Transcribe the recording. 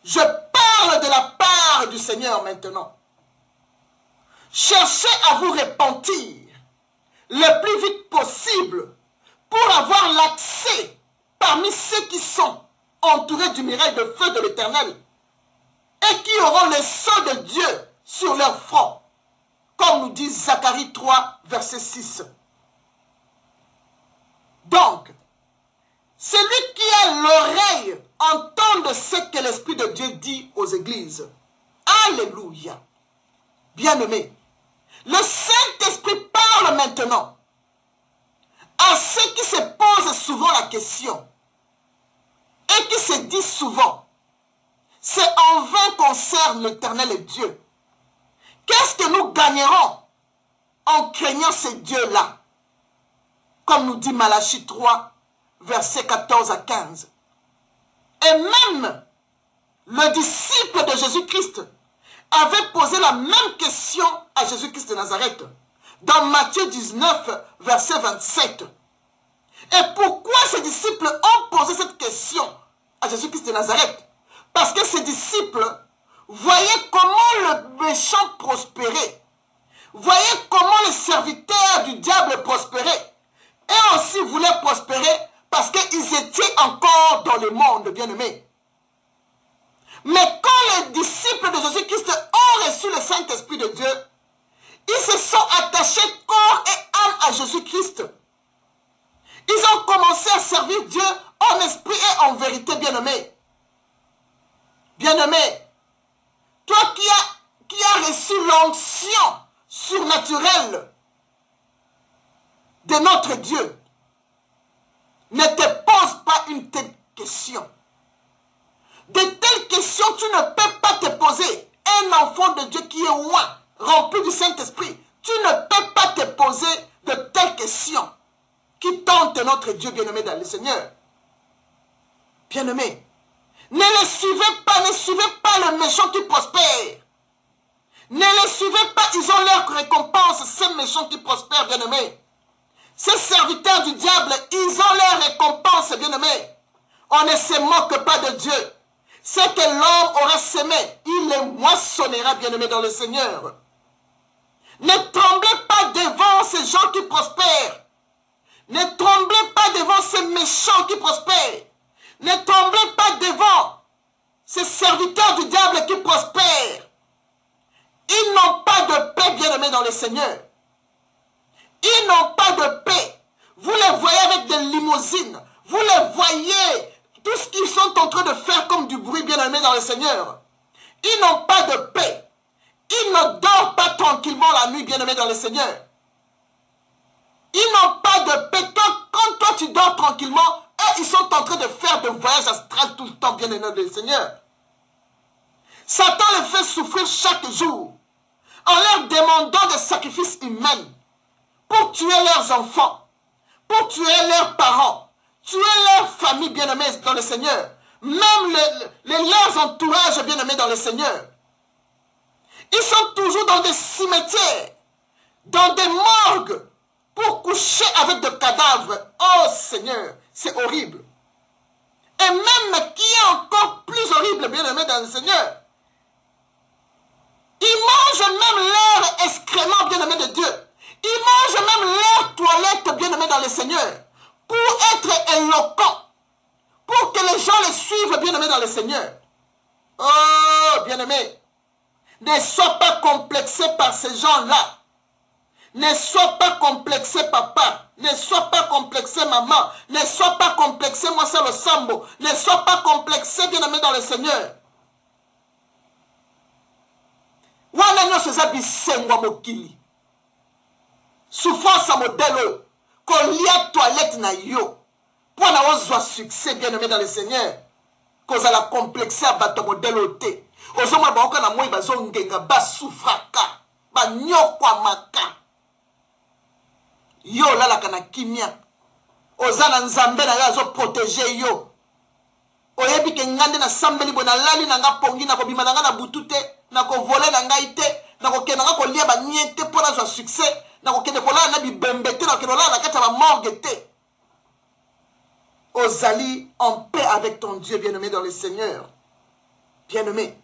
Je parle de la part du Seigneur maintenant. Cherchez à vous repentir le plus vite possible pour avoir l'accès parmi ceux qui sont entourés du mirail de feu de l'Éternel et qui auront le sang de Dieu sur leur front, comme nous dit Zacharie 3, verset 6. Donc, celui qui a l'oreille entende ce que l'Esprit de Dieu dit aux églises. Alléluia. Bien-aimés, le Saint-Esprit parle maintenant à ceux qui se posent souvent la question et qui se disent souvent, c'est en vain qu'on sert l'Éternel et Dieu. Qu'est-ce que nous gagnerons en craignant ce Dieu-là? Comme nous dit Malachie 3, versets 14 à 15. Et même le disciple de Jésus-Christ avait posé la même question à Jésus-Christ de Nazareth dans Matthieu 19, verset 27. Et pourquoi ces disciples ont posé cette question à Jésus-Christ de Nazareth? Parce que ces disciples voyaient comment le méchant prospérait, voyaient comment les serviteurs du diable prospéraient, et aussi voulaient prospérer parce qu'ils étaient encore dans le monde, bien-aimés. Mais quand les disciples de Jésus-Christ ont reçu le Saint-Esprit de Dieu, ils se sont attachés corps et âme à Jésus-Christ. Ils ont commencé à servir Dieu en esprit et en vérité, bien-aimés. Bien-aimé, toi qui as reçu l'onction surnaturelle de notre Dieu, ne te pose pas une telle question. De telles questions, tu ne peux pas te poser. Un enfant de Dieu qui est loin, rempli du Saint-Esprit, tu ne peux pas te poser de telles questions qui tentent notre Dieu bien-aimé dans le Seigneur. Bien-aimé, ne suivez pas le méchant qui prospère. Ne les suivez pas, ils ont leur récompense, ces méchants qui prospèrent, bien-aimés. Ces serviteurs du diable, ils ont leur récompense, bien-aimés. On ne se moque pas de Dieu. Ce que l'homme aura semé, il le moissonnera, bien-aimé, dans le Seigneur. Ne tremblez pas devant ces gens qui prospèrent. Ne tremblez pas devant ces méchants qui prospèrent. Ne tremblez pas devant ces serviteurs du diable qui prospèrent. Ils n'ont pas de paix, bien-aimés, dans le Seigneur. Ils n'ont pas de paix. Vous les voyez avec des limousines. Vous les voyez, tout ce qu'ils sont en train de faire comme du bruit, bien-aimés, dans le Seigneur. Ils n'ont pas de paix. Ils ne dorment pas tranquillement la nuit, bien-aimés, dans le Seigneur. Ils n'ont pas de paix. Quand toi, tu dors tranquillement, eux, ils sont en train de faire des voyages astrales tout le temps, bien-aimés, dans le Seigneur. Satan les fait souffrir chaque jour en leur demandant des sacrifices humains pour tuer leurs enfants, pour tuer leurs parents, tuer leurs familles bien-aimées dans le Seigneur, même leurs entourages bien-aimés dans le Seigneur. Ils sont toujours dans des cimetières, dans des morgues, pour coucher avec des cadavres. Oh Seigneur, c'est horrible. Et même qui est encore plus horrible, bien-aimé dans le Seigneur, ils mangent même leurs excréments, bien-aimés de Dieu. Ils mangent même leurs toilettes, bien-aimés dans le Seigneur, pour être éloquents, pour que les gens les suivent, bien-aimés dans le Seigneur. Oh, bien-aimés, ne sois pas complexé par ces gens-là. Ne sois pas complexé, papa. Ne sois pas complexé, maman. Ne sois pas complexé, moi c'est le sambo. Ne sois pas complexé, bien-aimé dans le Seigneur. Wana nyonso eza bisengwa mokili. Souffrance à modèle. Kolia toilette na yo. Pour na ozwa succès, bien-aimé dans le Seigneur. Koza la complexé à bato modèle ote. Ozoma baoka na moi bazongenga ba souffraka. Ba nyokwa maka. Yo lalaka na kimia. Ozana nzambe na yo azo protéger yo. Oyebi ke ngande na sambeli bona lali na nga pongi na kobima na nga na butute. Na ko voler na ngai te. Na ko kena nga ko lia ba niente pour na zo succès. Na ko kene kola na bibembe te na keno la na kata ba morgue te. Ozali en paix avec ton Dieu bien-aimé dans le Seigneur. Bien-aimés,